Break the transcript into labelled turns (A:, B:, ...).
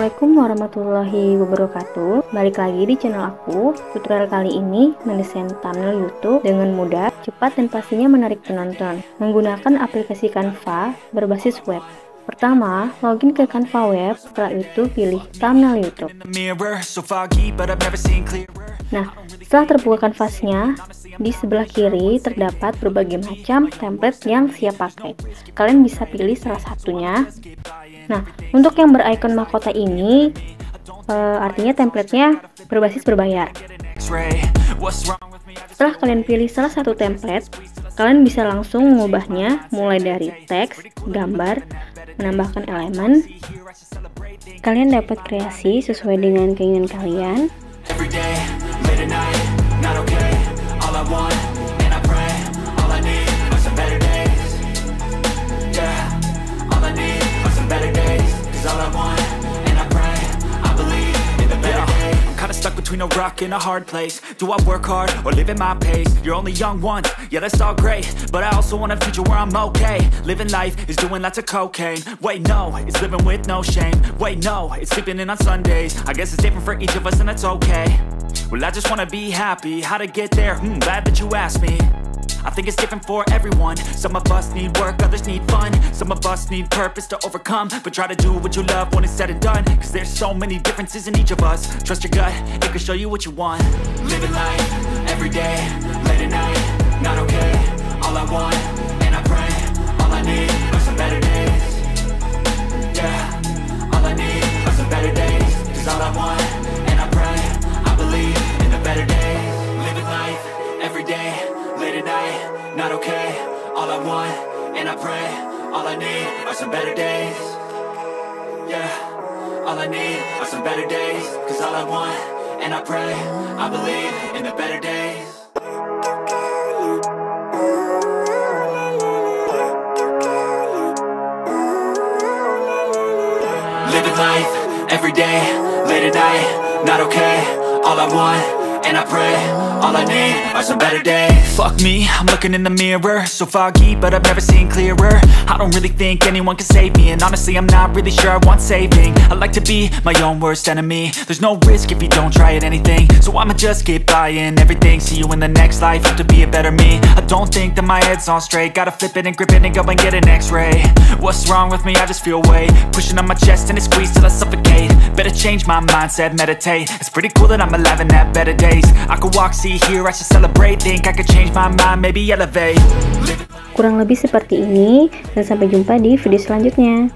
A: Assalamualaikum warahmatullahi wabarakatuh. Balik lagi di channel aku. Tutorial kali ini mendesain thumbnail YouTube dengan mudah, cepat, dan pastinya menarik penonton menggunakan aplikasi Canva berbasis web. Pertama, login ke Canva web, setelah itu pilih thumbnail YouTube. Nah, setelah terbuka kanvasnya, di sebelah kiri terdapat berbagai macam template yang siap pakai. Kalian bisa pilih salah satunya. Nah, untuk yang berikon mahkota ini, artinya templatenya berbasis berbayar. Setelah kalian pilih salah satu template, kalian bisa langsung mengubahnya mulai dari teks, gambar, menambahkan elemen. Kalian dapat kreasi sesuai dengan keinginan kalian.
B: Stuck between a rock and a hard place. Do I work hard or live at my pace? You're only young once, yeah, that's all great, but I also want a future where I'm okay. Living life is doing lots of cocaine. Wait, no, it's living with no shame. Wait, no, it's sleeping in on Sundays. I guess it's different for each of us and that's okay. Well, I just wanna be happy. How to get there? Glad that you asked me. I think it's different for everyone. Some of us need work, others need fun. Some of us need purpose to overcome. But try to do what you love when it's said and done. Cause there's so many differences in each of us. Trust your gut, it can show you what you want. Living life, every day, late at night, not okay. All I want, and I pray, all I need are some better days. Yeah, all I need are some better days. Cause all I want, and I pray, I believe in the better days. Living life, every day, late at night, not okay. All I want, and I pray, all I need are some better days. Yeah, all I need are some better days. Cause all I want, and I pray, I believe in the better days. Living life, every day, late at night, not okay. All I want, and I pray, all I need are some better days. Fuck me, I'm looking in the mirror, so foggy, but I've never seen clearer. I don't really think anyone can save me, and honestly I'm not really sure I want saving. I like to be my own worst enemy. There's no risk if you don't try at anything, so I'ma just keep buying everything. See you in the next life, have to be a better me. I don't think that my head's on straight, gotta flip it and grip it and go and get an x-ray. What's wrong with me? I just feel weight pushing on my chest and it squeezes till I suffocate. Better change my mindset, meditate. It's pretty cool that I'm alive and have better days. I could walk, see, hear, I should celebrate. Think I could change my mind, maybe elevate.
A: Kurang lebih seperti ini, dan sampai jumpa di video selanjutnya.